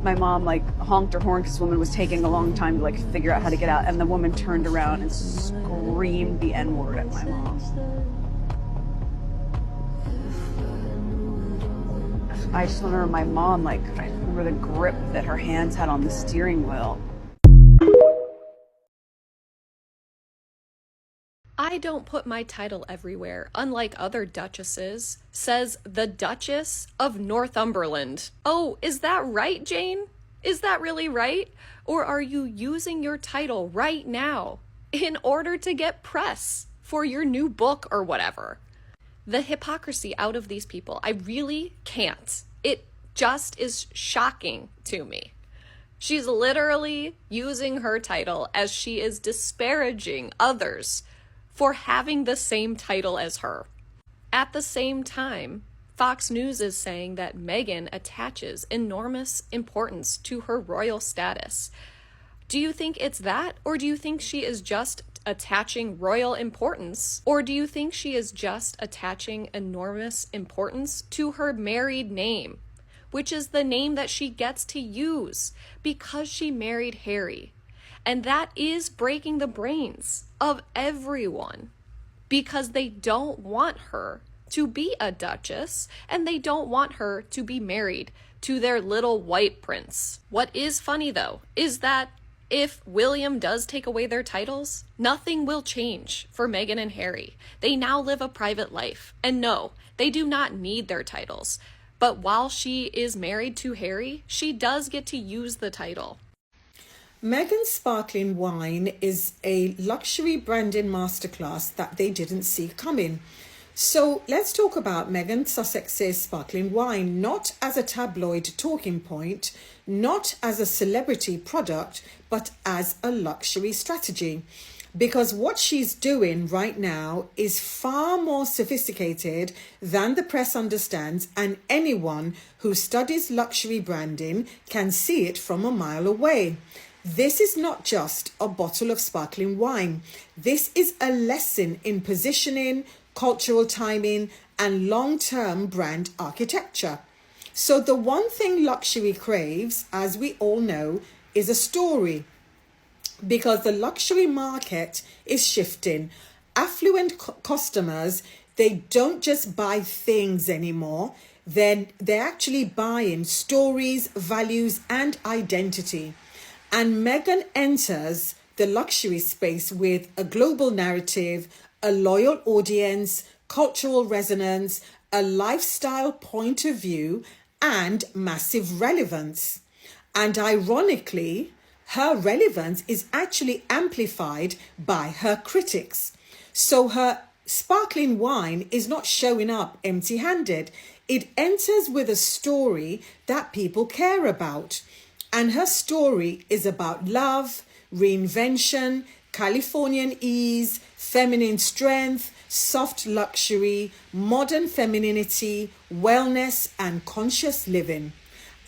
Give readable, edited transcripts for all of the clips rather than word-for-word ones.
My mom like honked her horn because this woman was taking a long time to like figure out how to get out, and the woman turned around and screamed the N-word at my mom. I just remember my mom, like, I remember the grip that her hands had on the steering wheel. I don't put my title everywhere, unlike other duchesses, says the Duchess of Northumberland. Oh, is that right, Jane? Is that really right? Or are you using your title right now in order to get press for your new book or whatever? The hypocrisy out of these people, I really can't. It just is shocking to me. She's literally using her title as she is disparaging others for having the same title as her. At the same time, Fox News is saying that Meghan attaches enormous importance to her royal status. Do you think it's that, or do you think she is just attaching royal importance, or do you think she is just attaching enormous importance to her married name, which is the name that she gets to use because she married Harry? And that is breaking the brains of everyone because they don't want her to be a duchess and they don't want her to be married to their little white prince. What is funny though is that if William does take away their titles, nothing will change for Meghan and Harry. They now live a private life. And no, they do not need their titles. But while she is married to Harry, she does get to use the title. Meghan's sparkling wine is a luxury branding masterclass that they didn't see coming. So let's talk about Meghan Sussex's sparkling wine, not as a tabloid talking point, not as a celebrity product, but as a luxury strategy. Because what she's doing right now is far more sophisticated than the press understands, and anyone who studies luxury branding can see it from a mile away. This is not just a bottle of sparkling wine. This is a lesson in positioning, cultural timing, and long-term brand architecture. So the one thing luxury craves, as we all know, is a story. Because the luxury market is shifting. Affluent customers, they don't just buy things anymore. They're actually buying stories, values, and identity. And Meghan enters the luxury space with a global narrative, a loyal audience, cultural resonance, a lifestyle point of view, and massive relevance. And ironically, her relevance is actually amplified by her critics. So her sparkling wine is not showing up empty-handed. It enters with a story that people care about. And her story is about love, reinvention, Californian ease, feminine strength, soft luxury, modern femininity, wellness, and conscious living.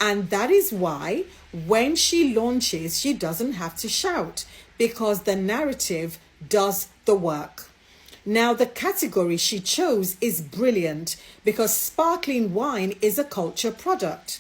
And that is why when she launches, she doesn't have to shout because the narrative does the work. Now, the category she chose is brilliant because sparkling wine is a culture product.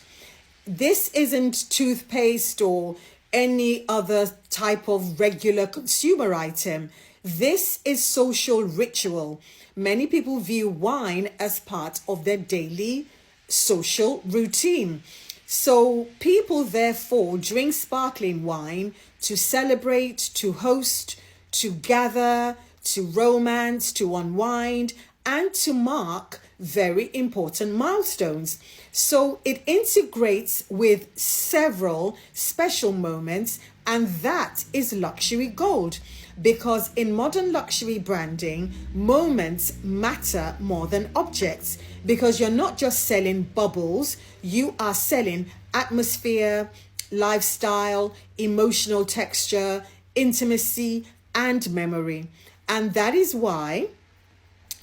This isn't toothpaste or any other type of regular consumer item. This is social ritual. Many people view wine as part of their daily social routine. So people therefore drink sparkling wine to celebrate, to host, to gather, to romance, to unwind, and to mark very important milestones. So it integrates with several special moments, and that is luxury gold. Because in modern luxury branding, moments matter more than objects. Because you're not just selling bubbles, you are selling atmosphere, lifestyle, emotional texture, intimacy, and memory. And that is why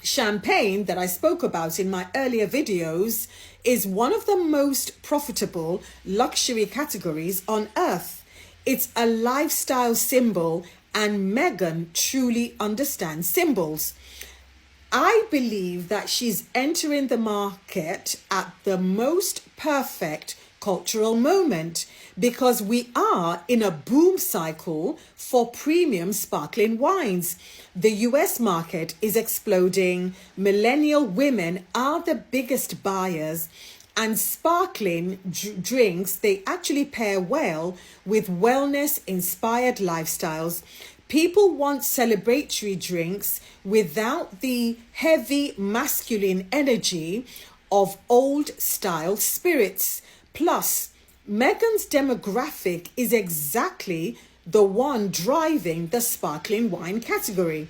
champagne, that I spoke about in my earlier videos, is one of the most profitable luxury categories on earth. It's a lifestyle symbol, and Meghan truly understands symbols. I believe that she's entering the market at the most perfect cultural moment because we are in a boom cycle for premium sparkling wines. The US market is exploding. Millennial women are the biggest buyers, and sparkling drinks, they actually pair well with wellness inspired lifestyles. People want celebratory drinks without the heavy masculine energy of old style spirits. Plus, Meghan's demographic is exactly the one driving the sparkling wine category.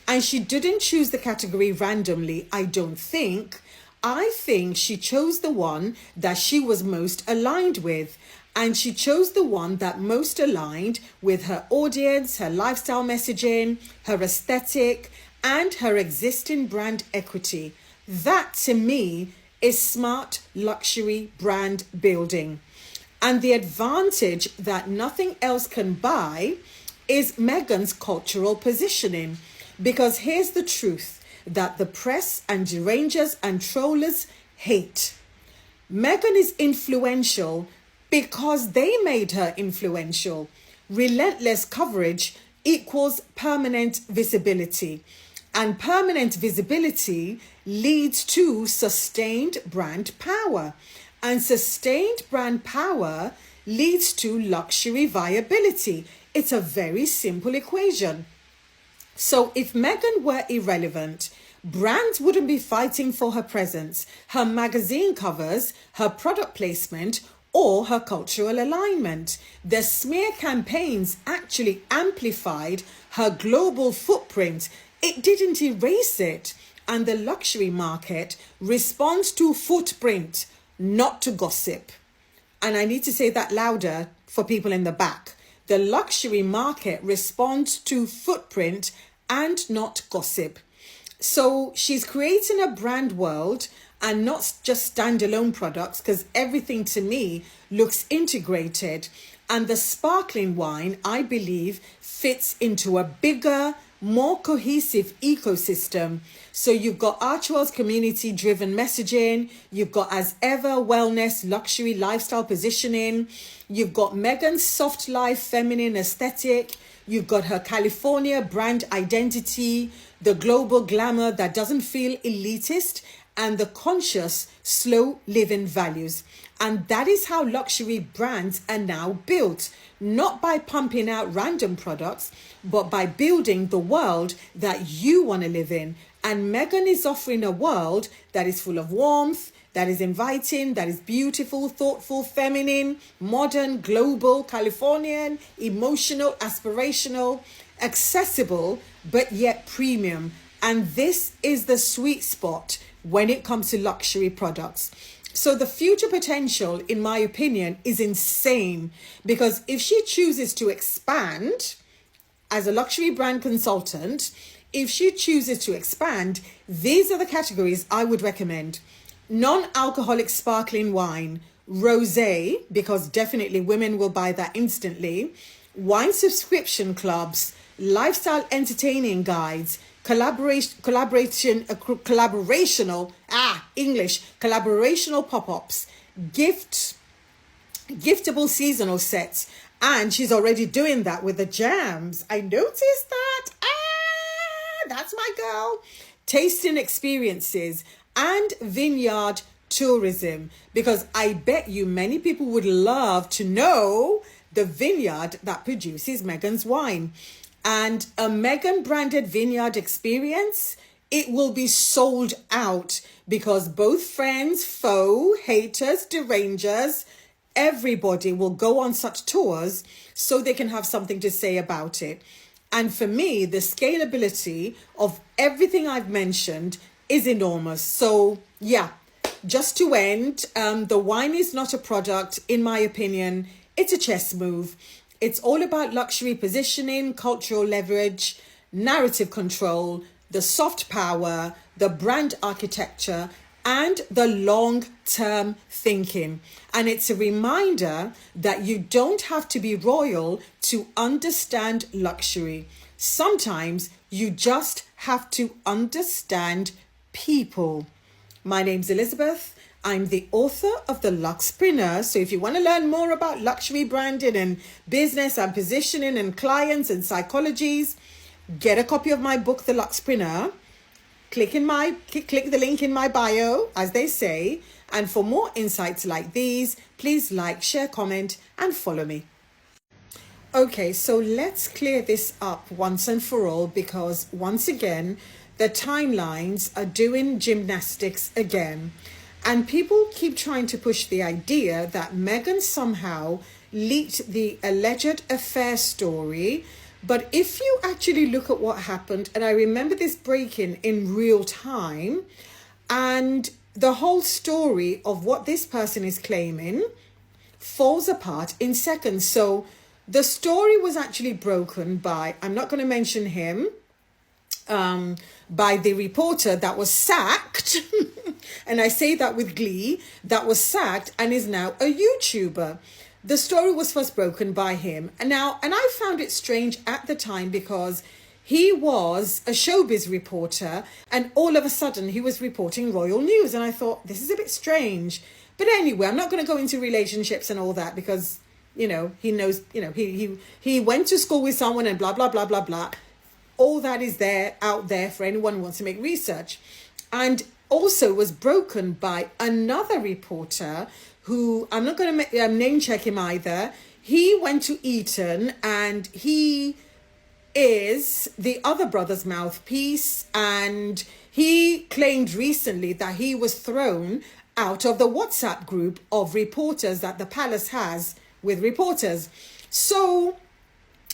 And she didn't choose the category randomly, I don't think. I think she chose the one that she was most aligned with. And she chose the one that most aligned with her audience, her lifestyle messaging, her aesthetic, and her existing brand equity. That, to me, is smart luxury brand building. And the advantage that nothing else can buy is Meghan's cultural positioning. Because here's the truth that the press and derangers and trollers hate. Meghan is influential because they made her influential. Relentless coverage equals permanent visibility. And permanent visibility leads to sustained brand power. And sustained brand power leads to luxury viability. It's a very simple equation. So if Meghan were irrelevant, brands wouldn't be fighting for her presence, her magazine covers, her product placement, or her cultural alignment. The smear campaigns actually amplified her global footprint. It didn't erase it. And the luxury market responds to footprint, not to gossip. And I need to say that louder for people in the back. The luxury market responds to footprint and not gossip. So she's creating a brand world and not just standalone products, because everything to me looks integrated. And the sparkling wine, I believe, fits into a bigger, more cohesive ecosystem. So you've got Archwell's community-driven messaging, you've got As Ever wellness, luxury lifestyle positioning, you've got Meghan's soft life, feminine aesthetic, you've got her California brand identity, the global glamour that doesn't feel elitist, and the conscious, slow living values. And that is how luxury brands are now built, not by pumping out random products, but by building the world that you want to live in. And Meghan is offering a world that is full of warmth, that is inviting, that is beautiful, thoughtful, feminine, modern, global, Californian, emotional, aspirational, accessible, but yet premium. And this is the sweet spot when it comes to luxury products. So the future potential, in my opinion, is insane, because if she chooses to expand as a luxury brand consultant, if she chooses to expand, these are the categories I would recommend. Non-alcoholic sparkling wine, rosé, because definitely women will buy that instantly, wine subscription clubs, lifestyle entertaining guides, collaborational pop-ups, giftable seasonal sets. And she's already doing that with the jams. I noticed that. That's my girl. Tasting experiences and vineyard tourism, because I bet you many people would love to know the vineyard that produces Meghan's wine. And a Meghan branded vineyard experience, it will be sold out, because both friends, foe, haters, derangers, everybody will go on such tours so they can have something to say about it. And for me, the scalability of everything I've mentioned is enormous. So yeah, just to end, the wine is not a product, in my opinion. It's a chess move. It's all about luxury positioning, cultural leverage, narrative control, the soft power, the brand architecture, and the long-term thinking. And it's a reminder that you don't have to be royal to understand luxury. Sometimes you just have to understand people. My name's Elizabeth, I'm the author of The Luxpreneur. So if you want to learn more about luxury branding and business and positioning and clients and psychologies, get a copy of my book, The Luxpreneur. Click the link in my bio, as they say. And for more insights like these, please like, share, comment, and follow me. Okay, so let's clear this up once and for all, because once again, the timelines are doing gymnastics again. And people keep trying to push the idea that Meghan somehow leaked the alleged affair story. But if you actually look at what happened, and I remember this breaking in real time, and the whole story of what this person is claiming falls apart in seconds. So the story was actually broken by, I'm not going to mention him, by the reporter that was sacked, and I say that with glee, that was sacked and is now a YouTuber. The story was first broken by him. And I found it strange at the time because he was a showbiz reporter and all of a sudden he was reporting royal news. And I thought, this is a bit strange. But anyway, I'm not going to go into relationships and all that because, he knows, he went to school with someone and blah, blah, blah, blah, blah. All that is out there for anyone who wants to make research. And also was broken by another reporter who, I'm not going to name check him either. He went to Eton and he is the other brother's mouthpiece. And he claimed recently that he was thrown out of the WhatsApp group of reporters that the palace has with reporters. So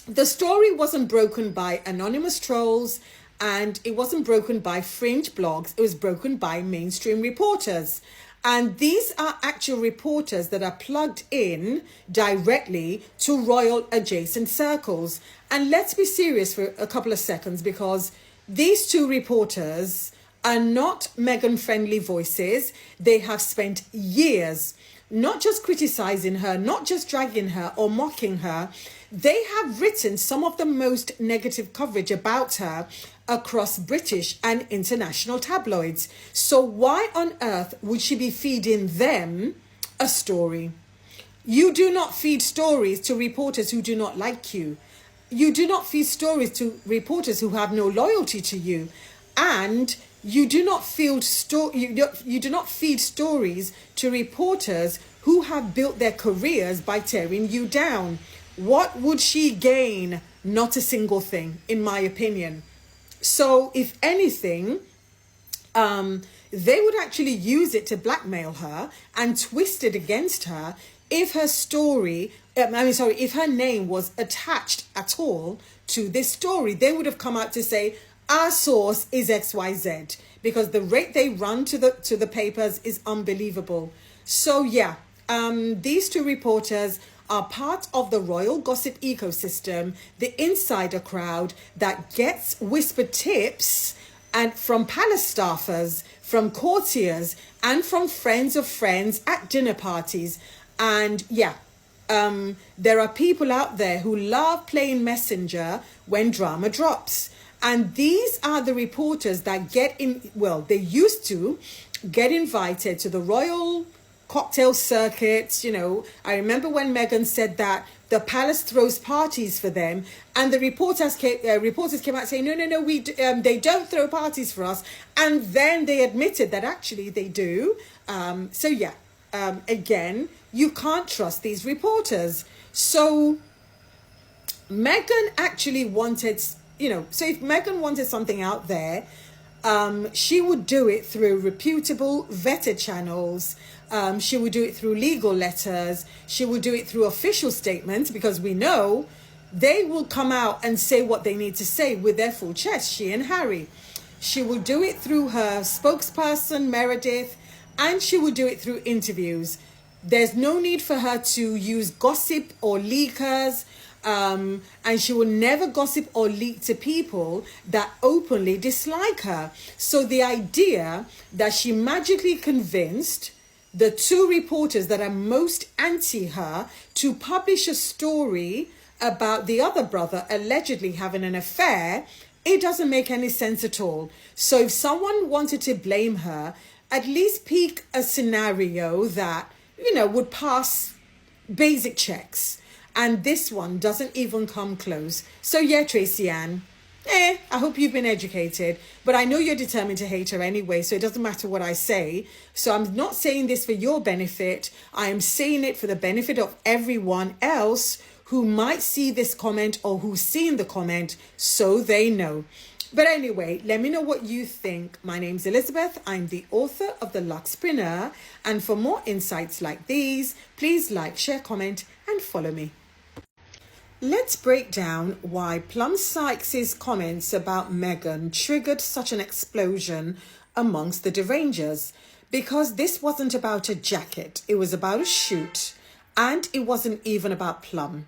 the story wasn't broken by anonymous trolls and it wasn't broken by fringe blogs. It was broken by mainstream reporters. And these are actual reporters that are plugged in directly to royal adjacent circles. And let's be serious for a couple of seconds, because these two reporters are not Meghan-friendly voices. They have spent years not just criticizing her, not just dragging her or mocking her. They have written some of the most negative coverage about her across British and international tabloids. So why on earth would she be feeding them a story? You do not feed stories to reporters who do not like you. You do not feed stories to reporters who have no loyalty to you. And you do not feed stories to reporters who have built their careers by tearing you down. What would she gain? Not a single thing, in my opinion. So if anything, they would actually use it to blackmail her and twist it against her if her if her name was attached at all to this story. They would have come out to say, our source is XYZ, because the rate they run to the papers is unbelievable. So yeah, these two reporters are part of the royal gossip ecosystem, the insider crowd that gets whispered tips and from palace staffers, from courtiers, and from friends of friends at dinner parties. And yeah, there are people out there who love playing messenger when drama drops. And these are the reporters that they used to get invited to the royal cocktail circuits. I remember when Meghan said that the palace throws parties for them, and the reporters came out saying, no, they don't throw parties for us. And then they admitted that actually they do. Again, you can't trust these reporters. So Meghan actually wanted, so if Meghan wanted something out there, she would do it through reputable, vetted channels. She would do it through legal letters. She would do it through official statements, because we know they will come out and say what they need to say with their full chest, she and Harry. She would do it through her spokesperson, Meredith, and she would do it through interviews. There's no need for her to use gossip or leakers. And she will never gossip or leak to people that openly dislike her. So the idea that she magically convinced the two reporters that are most anti her to publish a story about the other brother allegedly having an affair, it doesn't make any sense at all. So if someone wanted to blame her, at least pick a scenario that, would pass basic checks. And this one doesn't even come close. So yeah, Tracy Ann, I hope you've been educated, but I know you're determined to hate her anyway, so it doesn't matter what I say. So I'm not saying this for your benefit. I am saying it for the benefit of everyone else who might see this comment or who's seen the comment, so they know. But anyway, let me know what you think. My name's Elizabeth. I'm the author of The Luxpreneur. And for more insights like these, please like, share, comment, and follow me. Let's break down why Plum Sykes' comments about Meghan triggered such an explosion amongst the derangers. Because this wasn't about a jacket, it was about a shoot, and it wasn't even about Plum.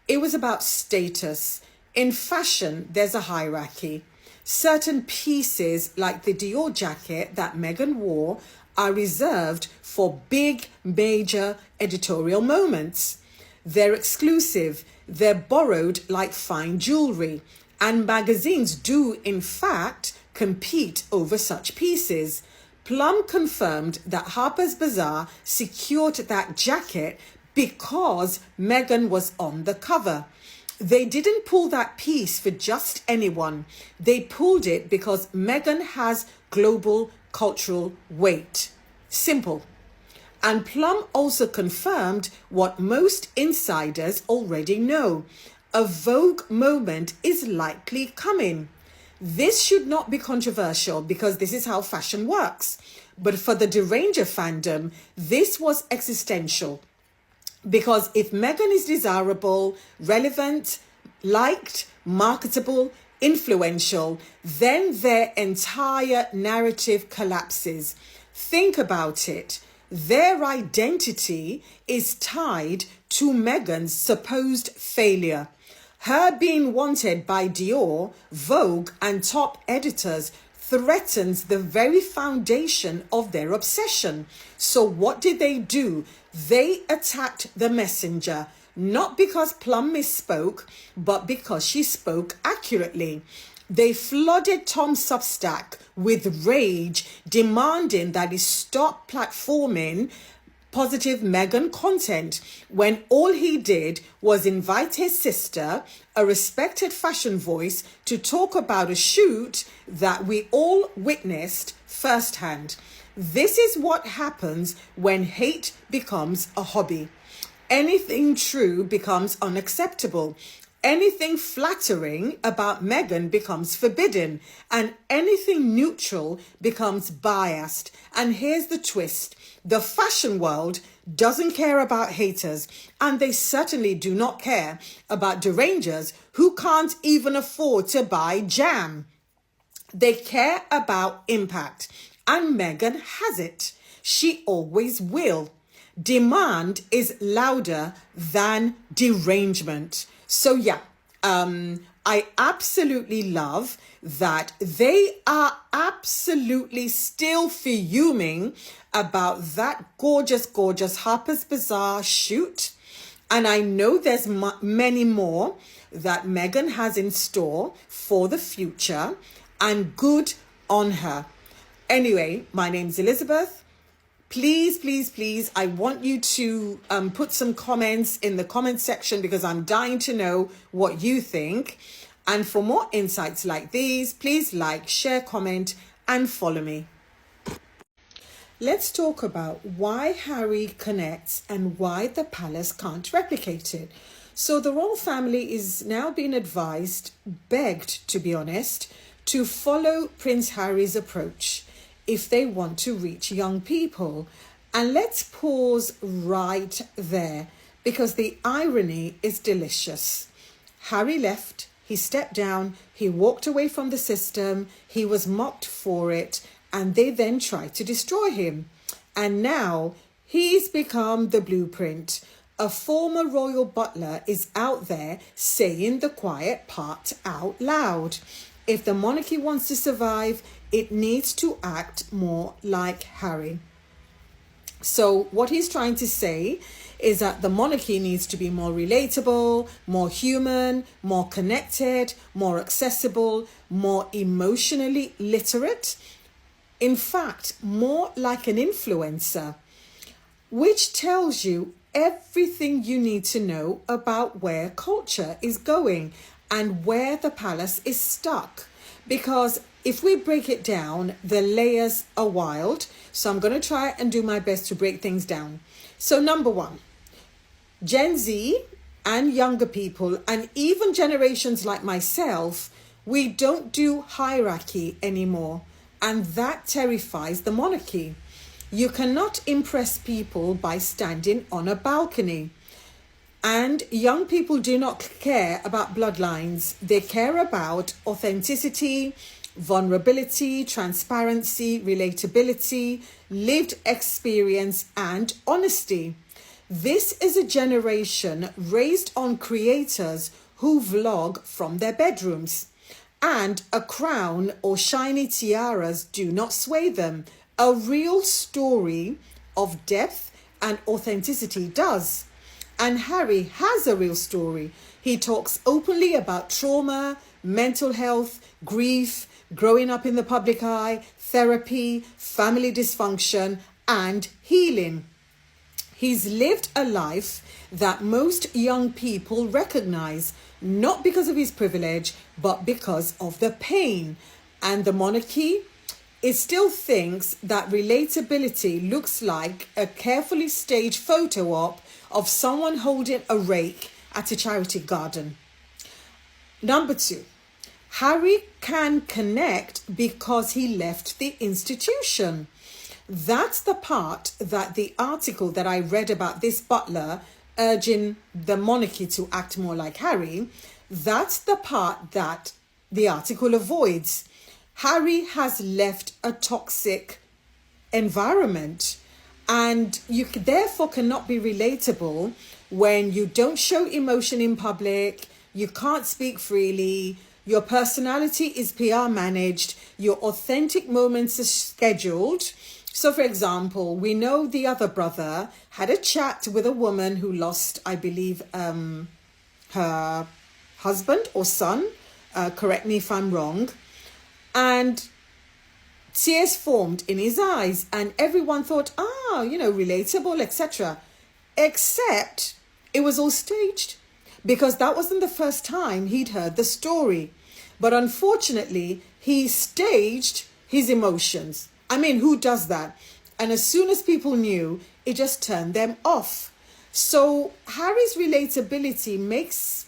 It was about status. In fashion, there's a hierarchy. Certain pieces, like the Dior jacket that Meghan wore, are reserved for big, major editorial moments. They're exclusive. They're borrowed like fine jewelry. And magazines do, in fact, compete over such pieces. Plum confirmed that Harper's Bazaar secured that jacket because Meghan was on the cover. They didn't pull that piece for just anyone. They pulled it because Meghan has global cultural weight. Simple. And Plum also confirmed what most insiders already know. A Vogue moment is likely coming. This should not be controversial because this is how fashion works. But for the Deranger fandom, this was existential. Because if Meghan is desirable, relevant, liked, marketable, influential, then their entire narrative collapses. Think about it. Their identity is tied to Meghan's supposed failure. Her being wanted by Dior, Vogue, and top editors threatens the very foundation of their obsession. So what did they do? They attacked the messenger, not because Plum misspoke, but because she spoke accurately. They flooded Tom's Substack with rage, demanding that he stop platforming positive Meghan content when all he did was invite his sister, a respected fashion voice, to talk about a shoot that we all witnessed firsthand. This is what happens when hate becomes a hobby. Anything true becomes unacceptable. Anything flattering about Meghan becomes forbidden, and anything neutral becomes biased. And here's the twist. The fashion world doesn't care about haters, and they certainly do not care about derangers who can't even afford to buy jam. They care about impact, and Meghan has it. She always will. Demand is louder than derangement. So yeah, I absolutely love that they are absolutely still fuming about that gorgeous, gorgeous Harper's Bazaar shoot. And I know there's many more that Meghan has in store for the future, and good on her. Anyway, my name's Elizabeth. Please, please, please, I want you to put some comments in the comment section because I'm dying to know what you think. And for more insights like these, please like, share, comment, and follow me. Let's talk about why Harry connects and why the palace can't replicate it. So the royal family is now being advised, begged to be honest, to follow Prince Harry's approach if they want to reach young people. And let's pause right there because the irony is delicious. Harry left, he stepped down, he walked away from the system, he was mocked for it, and they then tried to destroy him. And now he's become the blueprint. A former royal butler is out there saying the quiet part out loud. If the monarchy wants to survive, it needs to act more like Harry. So what he's trying to say is that the monarchy needs to be more relatable, more human, more connected, more accessible, more emotionally literate. In fact, more like an influencer, which tells you everything you need to know about where culture is going and where the palace is stuck. Because if we break it down, the layers are wild. So I'm going to try and do my best to break things down. So number one, Gen Z and younger people, and even generations like myself, we don't do hierarchy anymore. And that terrifies the monarchy. You cannot impress people by standing on a balcony. And young people do not care about bloodlines. They care about authenticity, vulnerability, transparency, relatability, lived experience, and honesty. This is a generation raised on creators who vlog from their bedrooms. And a crown or shiny tiaras do not sway them. A real story of depth and authenticity does. And Harry has a real story. He talks openly about trauma, mental health, grief, growing up in the public eye, therapy, family dysfunction, and healing. He's lived a life that most young people recognize, not because of his privilege, but because of the pain. And the monarchy, it still thinks that relatability looks like a carefully staged photo op of someone holding a rake at a charity garden. Number two, Harry can connect because he left the institution. That's the part that the article that I read about this butler urging the monarchy to act more like Harry, that's the part that the article avoids. Harry has left a toxic environment, and you therefore cannot be relatable when you don't show emotion in public, you can't speak freely, your personality is PR managed, your authentic moments are scheduled. So, for example, we know the other brother had a chat with a woman who lost, I believe, her husband or son. Correct me if I'm wrong. And tears formed in his eyes, and everyone thought, relatable, etc. Except it was all staged, because that wasn't the first time he'd heard the story. But unfortunately, he staged his emotions. I mean, who does that? And as soon as people knew, it just turned them off. So Harry's relatability makes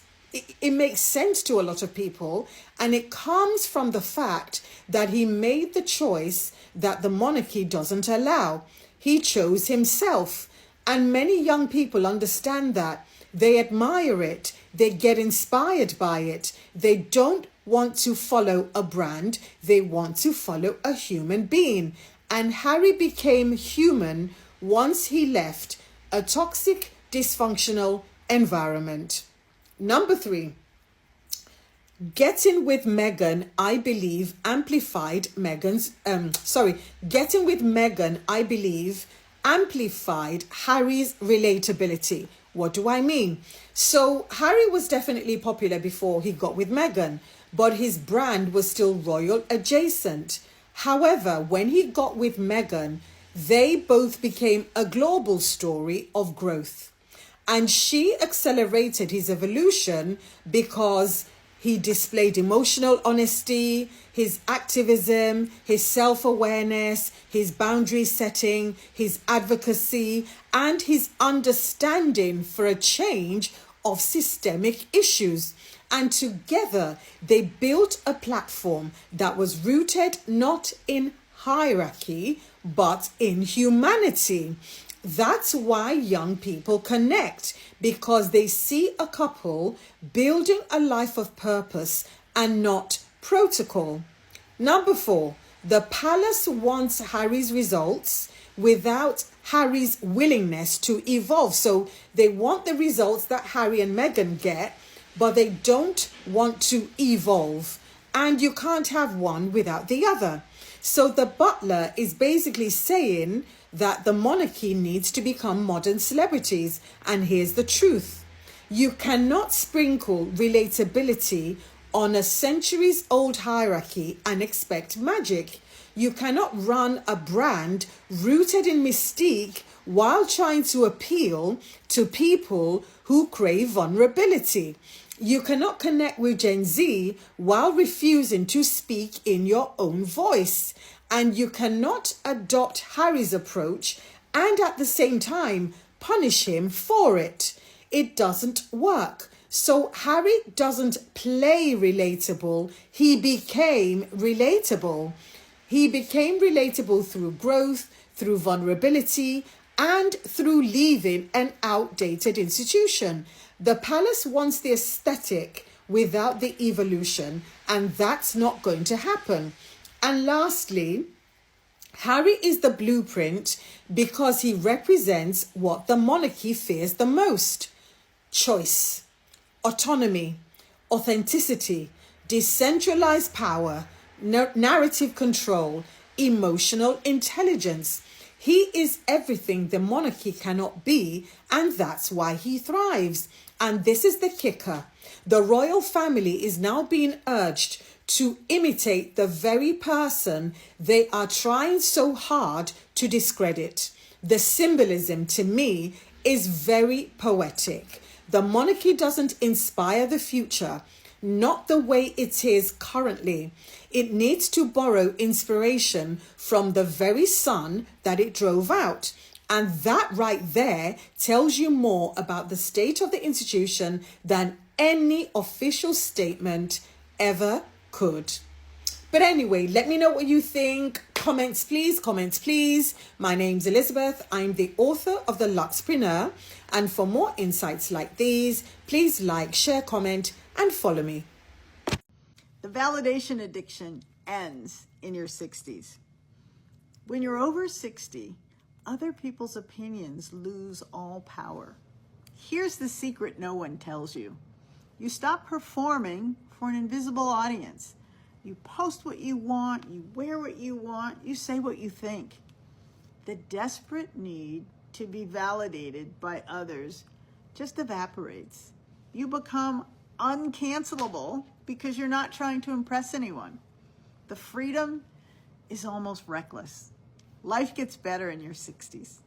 sense to a lot of people, and it comes from the fact that he made the choice that the monarchy doesn't allow. He chose himself, and many young people understand that. They admire it. They get inspired by it. They don't want to follow a brand. They want to follow a human being. And Harry became human once he left a toxic, dysfunctional environment. Number three, getting with Meghan, I believe, amplified Harry's relatability. What do I mean? So Harry was definitely popular before he got with Meghan, but his brand was still royal adjacent. However, when he got with Meghan, they both became a global story of growth. And she accelerated his evolution because he displayed emotional honesty, his activism, his self-awareness, his boundary setting, his advocacy, and his understanding for a change of systemic issues. And together they built a platform that was rooted not in hierarchy, but in humanity. That's why young people connect, because they see a couple building a life of purpose and not protocol. Number 4, the palace wants Harry's results without Harry's willingness to evolve. So they want the results that Harry and Meghan get, but they don't want to evolve. And you can't have one without the other. So the butler is basically saying that the monarchy needs to become modern celebrities. And here's the truth. You cannot sprinkle relatability on a centuries-old hierarchy and expect magic. You cannot run a brand rooted in mystique while trying to appeal to people who crave vulnerability. You cannot connect with Gen Z while refusing to speak in your own voice. And you cannot adopt Harry's approach and at the same time punish him for it. It doesn't work. So Harry doesn't play relatable. He became relatable. He became relatable through growth, through vulnerability, and through leaving an outdated institution. The palace wants the aesthetic without the evolution, and that's not going to happen. And lastly, Harry is the blueprint because he represents what the monarchy fears the most: choice, autonomy, authenticity, decentralized power, narrative control, emotional intelligence. He is everything the monarchy cannot be, and that's why he thrives. And this is the kicker. The royal family is now being urged to imitate the very person they are trying so hard to discredit. The symbolism, to me, is very poetic. The monarchy doesn't inspire the future, not the way it is currently. It needs to borrow inspiration from the very son that it drove out. And that right there tells you more about the state of the institution than any official statement ever could. But anyway, let me know what you think. Comments, please. Comments, please. My name's Elizabeth. I'm the author of The Luxpreneur. And for more insights like these, please like, share, comment, and follow me. The validation addiction ends in your 60s. When you're over 60, other people's opinions lose all power. Here's the secret no one tells you. You stop performing for an invisible audience. You post what you want, you wear what you want, you say what you think. The desperate need to be validated by others just evaporates. You become uncancelable because you're not trying to impress anyone. The freedom is almost reckless. Life gets better in your 60s.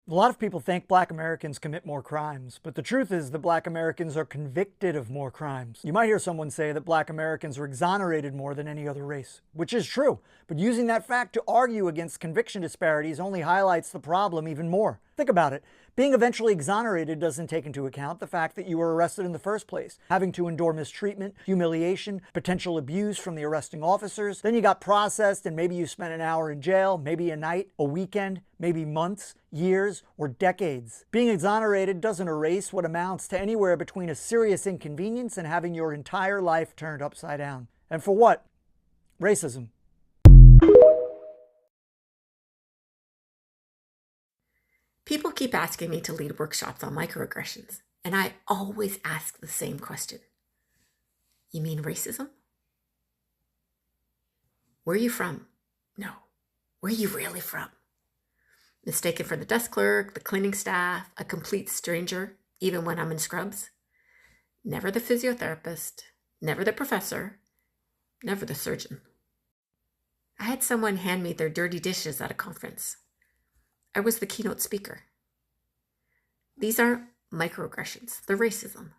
A lot of people think Black Americans commit more crimes, but the truth is that Black Americans are convicted of more crimes. You might hear someone say that Black Americans are exonerated more than any other race, which is true, but using that fact to argue against conviction disparities only highlights the problem even more. Think about it. Being eventually exonerated doesn't take into account the fact that you were arrested in the first place, having to endure mistreatment, humiliation, potential abuse from the arresting officers. Then you got processed and maybe you spent an hour in jail, maybe a night, a weekend, maybe months, years, or decades. Being exonerated doesn't erase what amounts to anywhere between a serious inconvenience and having your entire life turned upside down. And for what? Racism. People keep asking me to lead workshops on microaggressions, and I always ask the same question. You mean racism? Where are you from? No. Where are you really from? Mistaken for the desk clerk, the cleaning staff, a complete stranger, even when I'm in scrubs? Never the physiotherapist, never the professor, never the surgeon. I had someone hand me their dirty dishes at a conference. I was the keynote speaker. These aren't microaggressions, they're racism.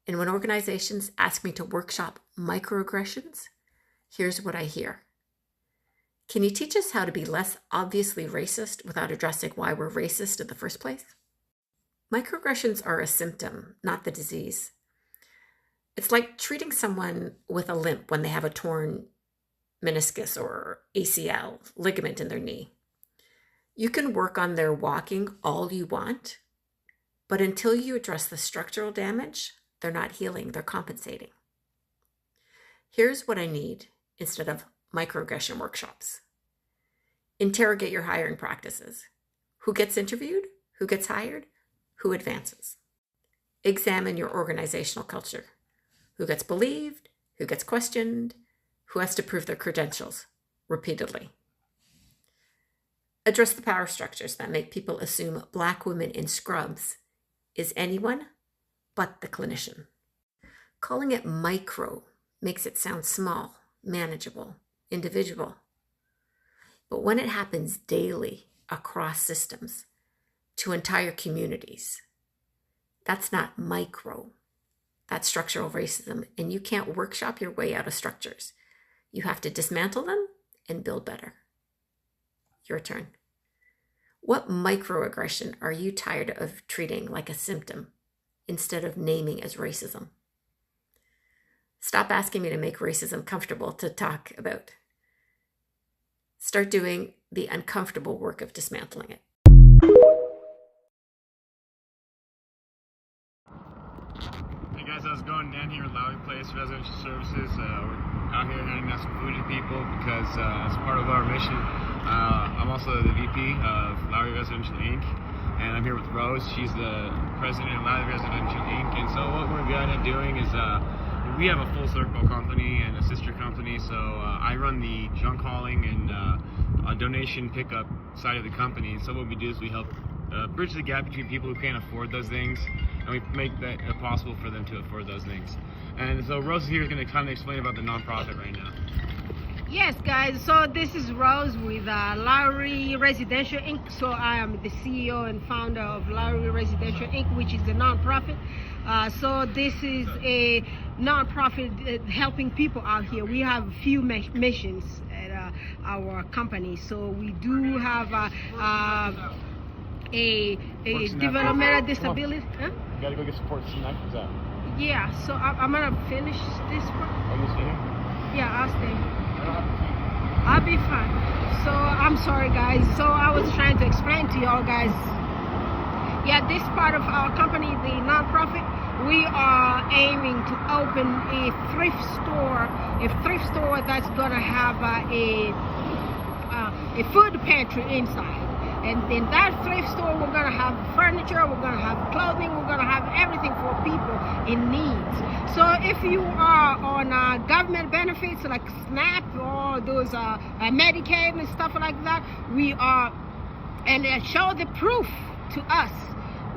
And when organizations ask me to workshop microaggressions, here's what I hear. Can you teach us how to be less obviously racist without addressing why we're racist in the first place? Microaggressions are a symptom, not the disease. It's like treating someone with a limp when they have a torn meniscus or ACL, ligament in their knee. You can work on their walking all you want, but until you address the structural damage, they're not healing, they're compensating. Here's what I need instead of microaggression workshops. Interrogate your hiring practices. Who gets interviewed? Who gets hired? Who advances? Examine your organizational culture. Who gets believed? Who gets questioned? Who has to prove their credentials repeatedly? Address the power structures that make people assume Black women in scrubs is anyone but the clinician. Calling it micro makes it sound small, manageable, individual. But when it happens daily across systems to entire communities, that's not micro. That's structural racism, and you can't workshop your way out of structures. You have to dismantle them and build better. Your turn. What microaggression are you tired of treating like a symptom instead of naming as racism? Stop asking me to make racism comfortable to talk about. Start doing the uncomfortable work of dismantling it. Hey guys, how's it going? Dan here with Lowry Place Residential Services. We're out here handing out some food to people because as part of our mission, I'm also the VP of Lowry Residential Inc. And I'm here with Rose. She's the president of Lowry Residential Inc. And so what we're going to be doing is we have a full circle company and a sister company. So I run the junk hauling and donation pickup side of the company. And so what we do is we help bridge the gap between people who can't afford those things, and we make that possible for them to afford those things. And so Rose here is going to kind of explain about the nonprofit right now. Yes, guys, so this is Rose with Lowry Residential Inc. So I am the CEO and founder of Lowry Residential Inc., which is a nonprofit. So this is a nonprofit helping people out here. We have a few missions at our company. So we do have a developmental disability. Huh? You gotta go get support some knives out. Yeah, so I'm gonna finish this one. Are you staying? Yeah, I'll stay. I don't have to keep. I'll be fine. So I'm sorry guys. So I was trying to explain to y'all guys. Yeah, this part of our company, the nonprofit, we are aiming to open a thrift store that's gonna have a food pantry inside. And in that thrift store, we're gonna have furniture, we're gonna have clothing, we're gonna have everything for people in need. So if you are on government benefits like SNAP or those Medicaid and stuff like that, we are, and show the proof to us,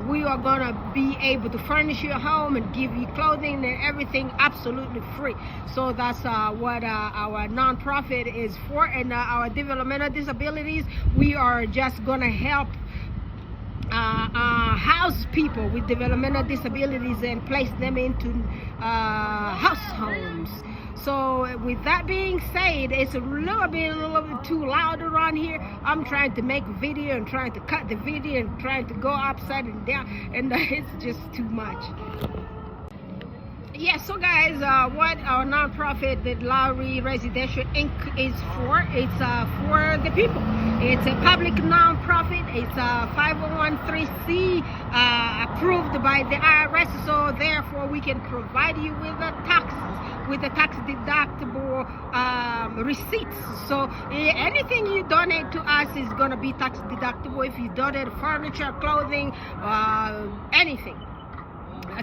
we are gonna be able to furnish your home and give you clothing and everything absolutely free. So that's what our nonprofit is for. And our developmental disabilities, we are just gonna help house people with developmental disabilities and place them into house homes. So with that being said, it's a little bit too loud around here. I'm trying to make a video and trying to cut the video and trying to go upside and down, and it's just too much. Yeah, so guys, what our nonprofit, the Lowry Residential Inc. is for, it's for the people. It's a public nonprofit. It's a 501(c)(3) approved by the IRS, so therefore we can provide you with the tax deductible receipts. So anything you donate to us is going to be tax deductible. If you donate furniture, clothing, anything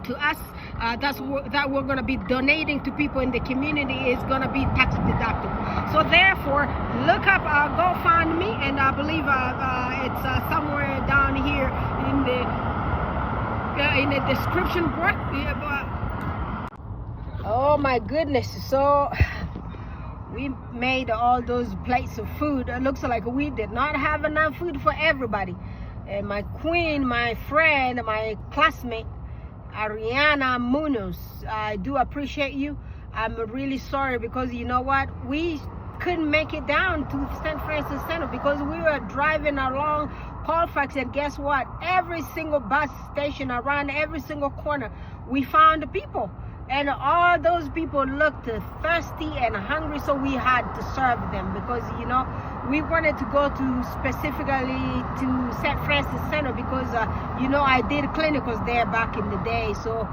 to us, that we're going to be donating to people in the community is going to be tax deductible. So therefore, look up our GoFundMe, and I believe it's somewhere down here in the description box. Oh my goodness, so we made all those plates of food. It looks like we did not have enough food for everybody. And my queen, my friend, my classmate, Ariana Munoz, I do appreciate you. I'm really sorry because you know what? We couldn't make it down to St. Francis Center because we were driving along Colfax, and guess what? Every single bus station around every single corner, we found people. And all those people looked thirsty and hungry, so we had to serve them because, you know, we wanted to go to specifically to St. Francis Center because, you know, I did clinicals there back in the day. So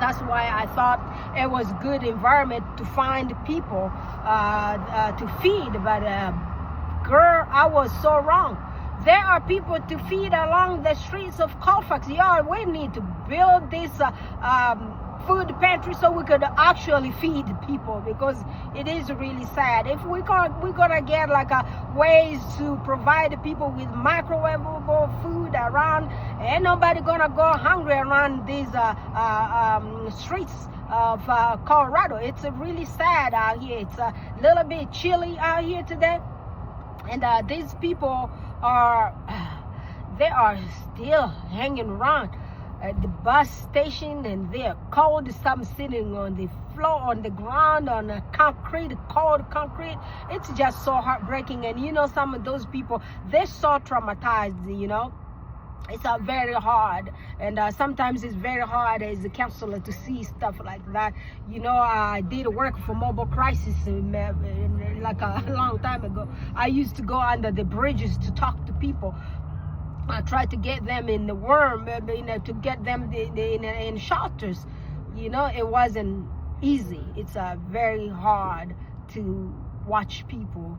that's why I thought it was good environment to find people to feed. But girl, I was so wrong. There are people to feed along the streets of Colfax. Y'all, we need to build this food pantry so we could actually feed people, because it is really sad. If we're gonna get like ways to provide people with microwavable food around, ain't nobody gonna go hungry around these streets of Colorado. It's really sad out here. It's a little bit chilly out here today, and these people are they are still hanging around at the bus station, and they're cold. Some sitting on the floor, on the ground, on the concrete, cold concrete. It's just so heartbreaking. And you know, some of those people, they're so traumatized, you know. It's very hard, and sometimes it's very hard as a counselor to see stuff like that. You know, I did work for mobile crisis like a long time ago. I used to go under the bridges to talk to people. I tried to get them in the worm, you know, to get them in shelters. You know, it wasn't easy. It's very hard to watch people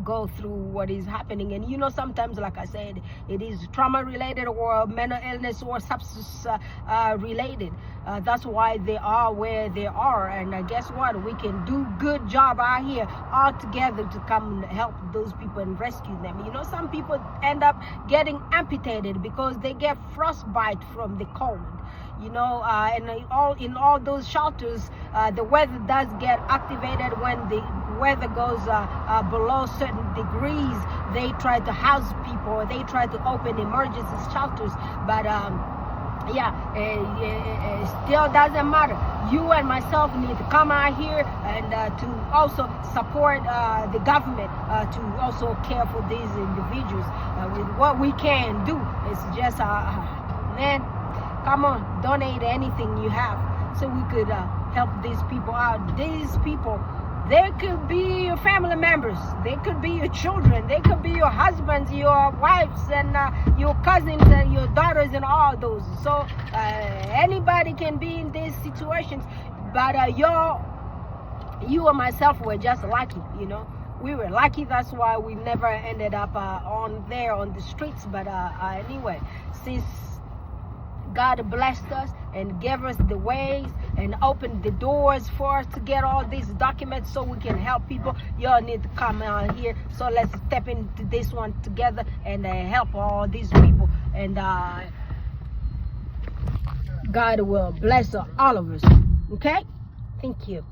go through what is happening. And you know, sometimes, like I said, it is trauma related or mental illness or substance related. That's why they are where they are. And guess what, we can do good job out here all together to come and help those people and rescue them. You know, some people end up getting amputated because they get frostbite from the cold. You know, and in all those shelters, the weather does get activated. When the weather goes below certain degrees, they try to house people, they try to open emergency shelters. But yeah, it still doesn't matter. You and myself need to come out here and to also support the government to also care for these individuals with what we can do. It's just man, come on, donate anything you have so we could help these people out. These people, they could be your family members, they could be your children, they could be your husbands, your wives, and your cousins and your daughters and all those. So anybody can be in these situations, but you and myself were just lucky, you know. We were lucky, that's why we never ended up on the streets. But anyway, since God blessed us and gave us the ways and opened the doors for us to get all these documents so we can help people, y'all need to come out here. So let's step into this one together and help all these people. And God will bless all of us. Okay? Thank you.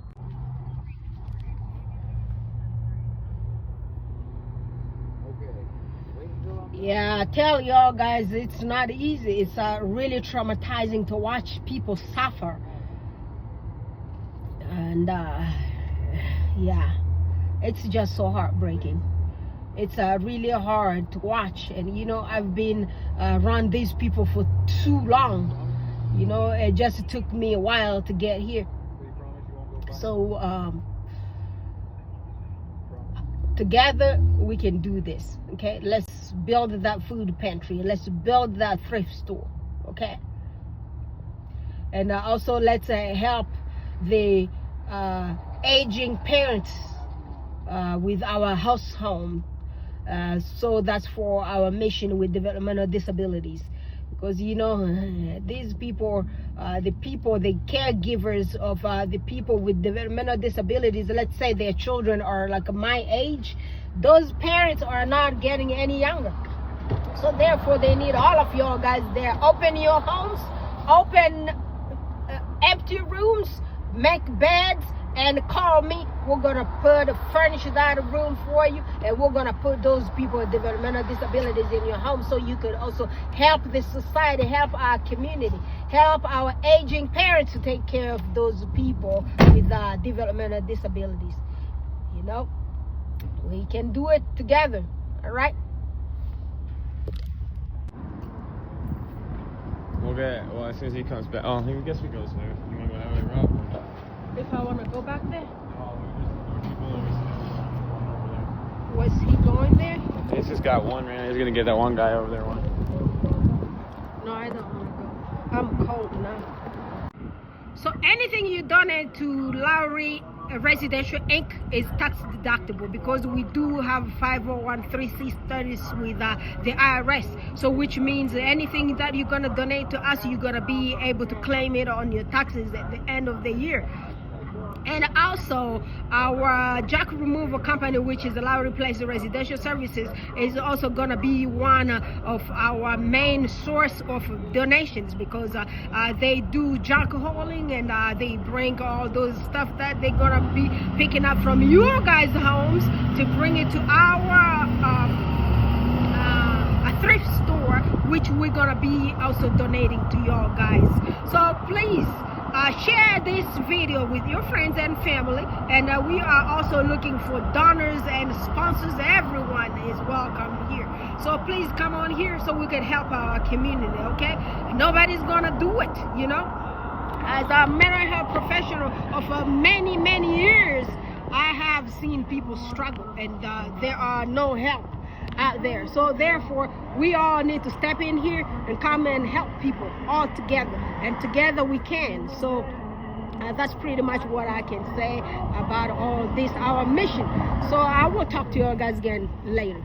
Yeah, I tell y'all guys, it's not easy. It's really traumatizing to watch people suffer. And yeah, it's just so heartbreaking. It's really hard to watch. And you know, I've been around these people for too long. You know, it just took me a while to get here. So together we can do this. Okay, let's build that food pantry, let's build that thrift store. Okay, and also let's help the aging parents with our house home. So that's for our mission with developmental disabilities. Because you know, these people, the caregivers of the people with developmental disabilities, let's say their children are like my age, those parents are not getting any younger. So therefore they need all of y'all guys there. Open your homes, open empty rooms, make beds, and call me. We're gonna furnish that room for you, and we're gonna put those people with developmental disabilities in your home so you could also help the society, help our community, help our aging parents to take care of those people with developmental disabilities. You know, we can do it together. All right. Okay, well, as soon as he comes back, I guess we go this way. You want to go that way, Rob? If I want to go back there? People over there. Was he going there? He's just got one, man. He's going to get that one guy over there one. No, I don't want to go. I'm cold now. So anything you donate to Lowry Residential Inc. is tax deductible, because we do have 501(c)(3) status with the IRS. So which means anything that you're going to donate to us, you're going to be able to claim it on your taxes at the end of the year. And also our jack removal company, which is Solaru Place Residential Services, is also going to be one of our main source of donations, because they do junk hauling, and they bring all those stuff that they're going to be picking up from your guys' homes to bring it to our a thrift store, which we're going to be also donating to y'all guys. So please share this video with your friends and family, and we are also looking for donors and sponsors. Everyone is welcome here, so please come on here so we can help our community. Okay, nobody's gonna do it, you know. As a mental health professional of many years, I have seen people struggle, and there are no help out there. So therefore, we all need to step in here and come and help people all together, and together we can. So that's pretty much what I can say about all this, our mission. So I will talk to you guys again later.